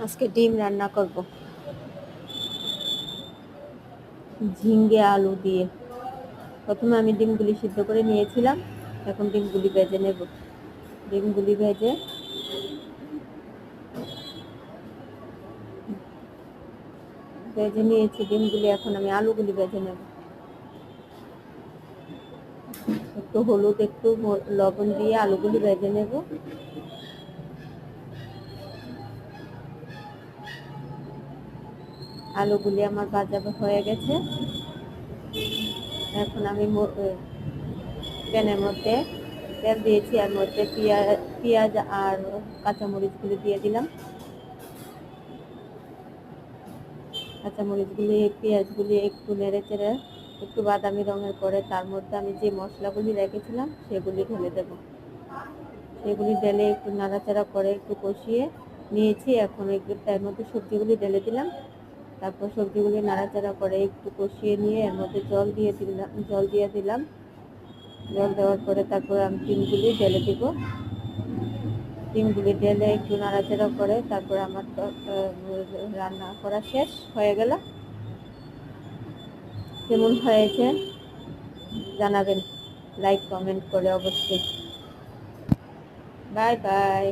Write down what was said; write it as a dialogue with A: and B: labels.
A: আজকে ডিম রান্না করব ঝিঙ্গে আলু দিয়ে। প্রথমে আমি ডিমগুলি সিদ্ধ করে নিয়েছিলাম, এখন ডিমগুলি ভেজে নেব। ডিমগুলি ভেজে নিয়েছি ডিমগুলি, এখন আমি আলুগুলি ভেজে নেব। একটু হলুদ, একটু লবণ দিয়ে আলুগুলি ভেজে নেব। আলুগুলি আমার ভাজা হয়ে গেছে। এখন আমি প্যানের মধ্যে তেল দিয়েছি, এর মধ্যে পেঁয়াজ আর কাঁচামরিচগুলি দিয়ে দিলাম। কাঁচামরিচগুলি, পেঁয়াজগুলি একটু নেড়ে চেড়ে একটু বাদামি রঙের করে তার মধ্যে আমি যে মশলাগুলি রেখেছিলাম সেগুলি ঢেলে দেব। সেগুলি ঢেলে একটু নাড়াচাড়া করে একটু কষিয়ে নিয়েছি। এখন তার মধ্যে সবজিগুলি ঢেলে দিলাম। তারপর সবজিগুলি নাড়াচাড়া করে একটু কষিয়ে নিয়ে এর মধ্যে জল দিয়ে দিলাম। জল দেওয়ার পরে তারপর আমি ডিমগুলি ঢেলে দিব। ডিমগুলি ঢেলে একটু নাড়াচাড়া করে তারপর আমার রান্না করা শেষ হয়ে গেল। কেমন হয়েছে জানাবেন লাইক কমেন্ট করে অবশ্যই। Bye bye.